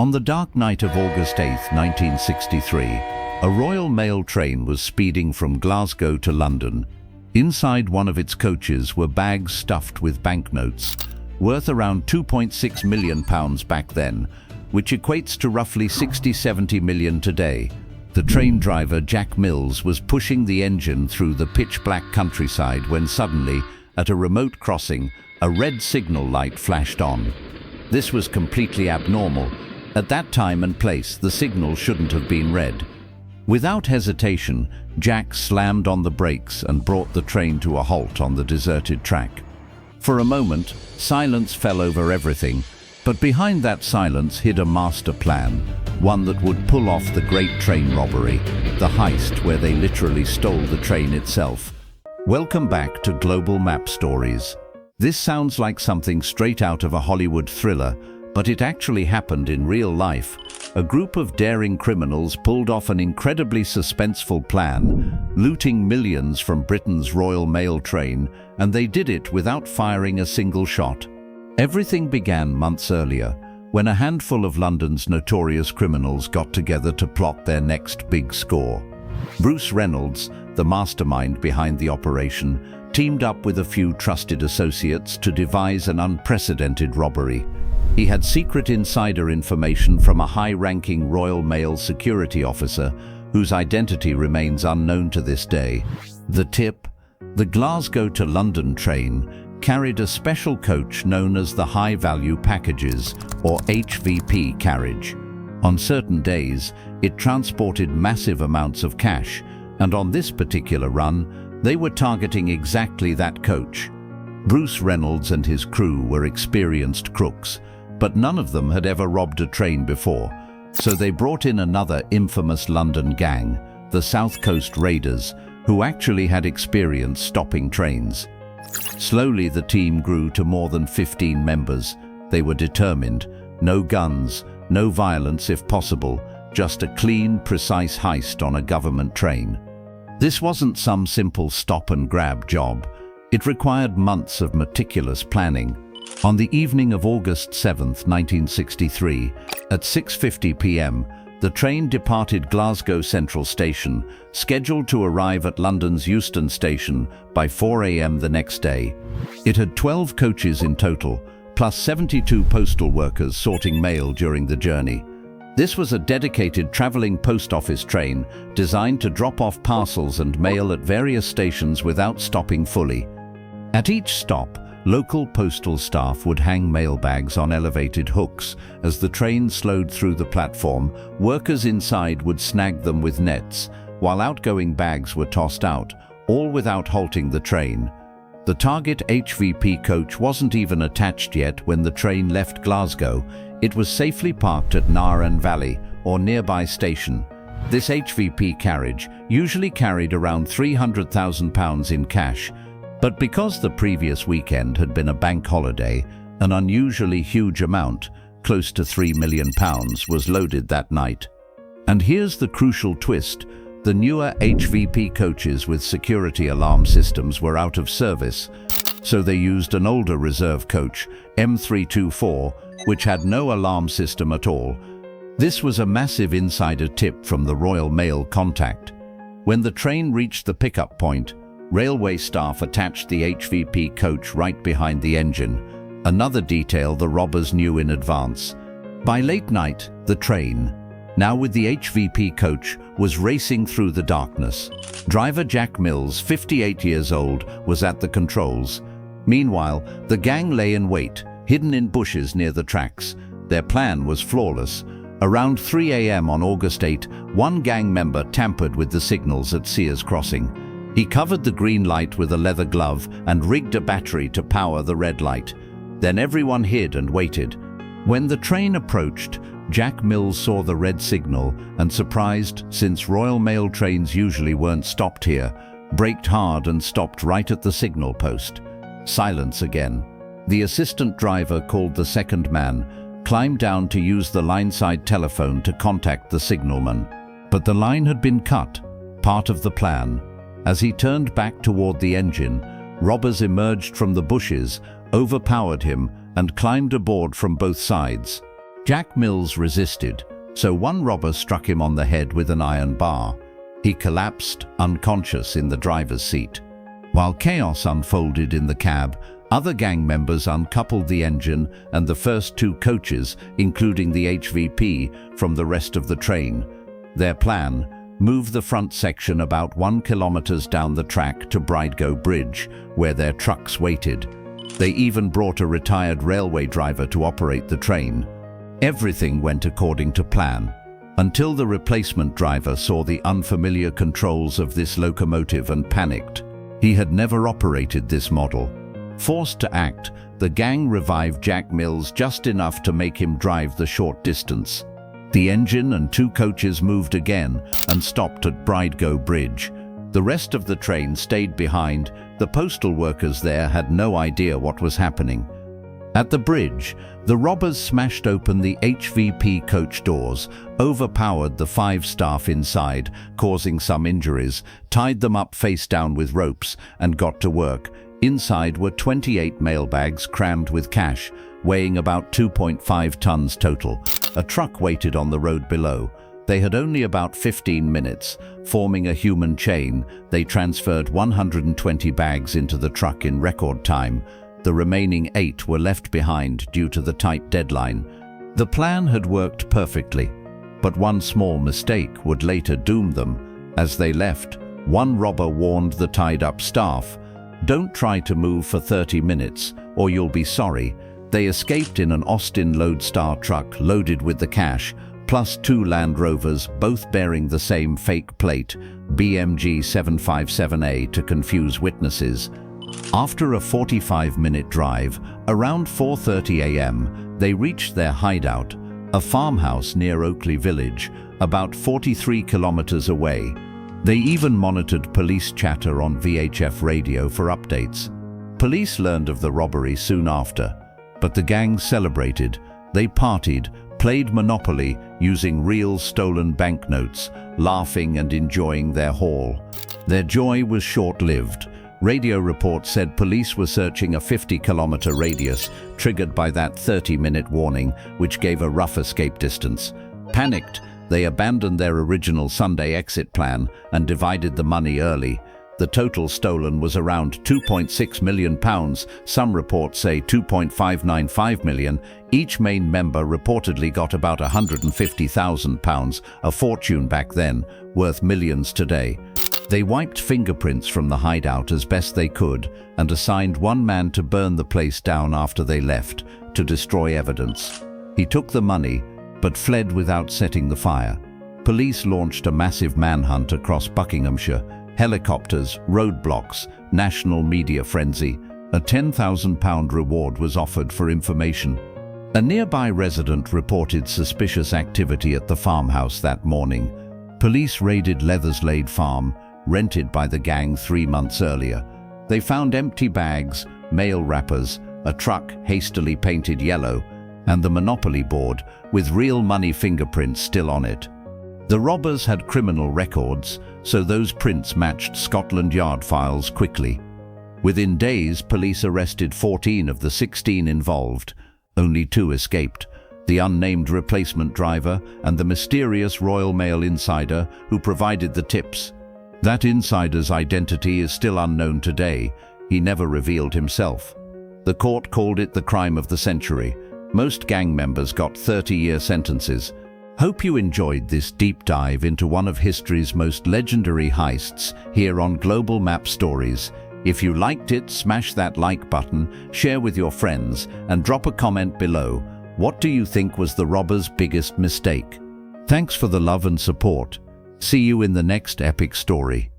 On the dark night of August 8, 1963, a Royal Mail train was speeding from Glasgow to London. Inside one of its coaches were bags stuffed with banknotes, worth around £2.6 million back then, which equates to roughly 60–70 million today. The train driver, Jack Mills, was pushing the engine through the pitch-black countryside when suddenly, at a remote crossing, a red signal light flashed on. This was completely abnormal. At that time and place, the signal shouldn't have been red. Without hesitation, Jack slammed on the brakes and brought the train to a halt on the deserted track. For a moment, silence fell over everything, but behind that silence hid a master plan, one that would pull off the Great Train Robbery, the heist where they literally stole the train itself. Welcome back to Global Map Stories. This sounds like something straight out of a Hollywood thriller, but it actually happened in real life. A group of daring criminals pulled off an incredibly suspenseful plan, looting millions from Britain's Royal Mail train, and they did it without firing a single shot. Everything began months earlier, when a handful of London's notorious criminals got together to plot their next big score. Bruce Reynolds, the mastermind behind the operation, teamed up with a few trusted associates to devise an unprecedented robbery. He had secret insider information from a high-ranking Royal Mail security officer whose identity remains unknown to this day. The tip: the Glasgow to London train carried a special coach known as the High Value Packages, or HVP carriage. On certain days, it transported massive amounts of cash, and on this particular run, they were targeting exactly that coach. Bruce Reynolds and his crew were experienced crooks, but none of them had ever robbed a train before, so they brought in another infamous London gang, the South Coast Raiders, who actually had experience stopping trains. Slowly the team grew to more than 15 members. They were determined: no guns, no violence if possible, just a clean, precise heist on a government train. This wasn't some simple stop-and-grab job. It required months of meticulous planning. On the evening of August 7, 1963, at 6:50 p.m., the train departed Glasgow Central Station, scheduled to arrive at London's Euston Station by 4 a.m. the next day. It had 12 coaches in total, plus 72 postal workers sorting mail during the journey. This was a dedicated travelling post office train designed to drop off parcels and mail at various stations without stopping fully. At each stop, local postal staff would hang mailbags on elevated hooks. As the train slowed through the platform, workers inside would snag them with nets, while outgoing bags were tossed out, all without halting the train. The target HVP coach wasn't even attached yet when the train left Glasgow. It was safely parked at Narran Valley, or nearby station. This HVP carriage usually carried around £300,000 in cash, but because the previous weekend had been a bank holiday, an unusually huge amount, close to £3 million, was loaded that night. And here's the crucial twist: the newer HVP coaches with security alarm systems were out of service, so they used an older reserve coach, M324, which had no alarm system at all. This was a massive insider tip from the Royal Mail contact. When the train reached the pickup point, railway staff attached the HVP coach right behind the engine, another detail the robbers knew in advance. By late night, the train, now with the HVP coach, was racing through the darkness. Driver Jack Mills, 58 years old, was at the controls. Meanwhile, the gang lay in wait, hidden in bushes near the tracks. Their plan was flawless. Around 3 a.m. on August 8, one gang member tampered with the signals at Sears Crossing. He covered the green light with a leather glove and rigged a battery to power the red light. Then everyone hid and waited. When the train approached, Jack Mills saw the red signal and, surprised, since Royal Mail trains usually weren't stopped here, braked hard and stopped right at the signal post. Silence again. The assistant driver, called the second man, climbed down to use the line-side telephone to contact the signalman. But the line had been cut, part of the plan. As he turned back toward the engine, robbers emerged from the bushes, overpowered him, and climbed aboard from both sides. Jack Mills resisted, so one robber struck him on the head with an iron bar. He collapsed, unconscious, in the driver's seat. While chaos unfolded in the cab, other gang members uncoupled the engine and the first two coaches, including the HVP, from the rest of the train. Their plan: move the front section about 1 kilometer down the track to Bridego Bridge, where their trucks waited. They even brought a retired railway driver to operate the train. Everything went according to plan, until the replacement driver saw the unfamiliar controls of this locomotive and panicked. He had never operated this model. Forced to act, the gang revived Jack Mills just enough to make him drive the short distance. The engine and two coaches moved again and stopped at Bridego Bridge. The rest of the train stayed behind. The postal workers there had no idea what was happening. At the bridge, the robbers smashed open the HVP coach doors, overpowered the 5 staff inside, causing some injuries, tied them up face down with ropes, and got to work. Inside were 28 mailbags crammed with cash, weighing about 2.5 tons total. A truck waited on the road below. They had only about 15 minutes. Forming a human chain, they transferred 120 bags into the truck in record time. The remaining 8 were left behind due to the tight deadline. The plan had worked perfectly, but one small mistake would later doom them. As they left, one robber warned the tied-up staff, "Don't try to move for 30 minutes, or you'll be sorry." They escaped in an Austin Lodestar truck loaded with the cash, plus 2 Land Rovers, both bearing the same fake plate, BMG 757A, to confuse witnesses. After a 45-minute drive, around 4:30 a.m., they reached their hideout, a farmhouse near Oakley Village, about 43 kilometers away. They even monitored police chatter on VHF radio for updates. Police learned of the robbery soon after, but the gang celebrated. They partied, played Monopoly using real stolen banknotes, laughing and enjoying their haul. Their joy was short-lived. Radio reports said police were searching a 50-kilometer radius, triggered by that 30-minute warning, which gave a rough escape distance. Panicked, they abandoned their original Sunday exit plan and divided the money early. The total stolen was around £2.6 million. Some reports say £2.595 million. Each main member reportedly got about £150,000, a fortune back then, worth millions today. They wiped fingerprints from the hideout as best they could and assigned one man to burn the place down after they left, to destroy evidence. He took the money, but fled without setting the fire. Police launched a massive manhunt across Buckinghamshire. Helicopters, roadblocks, national media frenzy. A £10,000 reward was offered for information. A nearby resident reported suspicious activity at the farmhouse that morning. Police raided Leatherslade Farm, rented by the gang 3 months earlier. They found empty bags, mail wrappers, a truck hastily painted yellow, and the Monopoly board with real money fingerprints still on it. The robbers had criminal records, so those prints matched Scotland Yard files quickly. Within days, police arrested 14 of the 16 involved. Only 2 escaped: the unnamed replacement driver and the mysterious Royal Mail insider who provided the tips. That insider's identity is still unknown today. He never revealed himself. The court called it the crime of the century. Most gang members got 30-year sentences. Hope you enjoyed this deep dive into one of history's most legendary heists here on Global Map Stories. If you liked it, smash that like button, share with your friends, and drop a comment below. What do you think was the robber's biggest mistake? Thanks for the love and support. See you in the next epic story.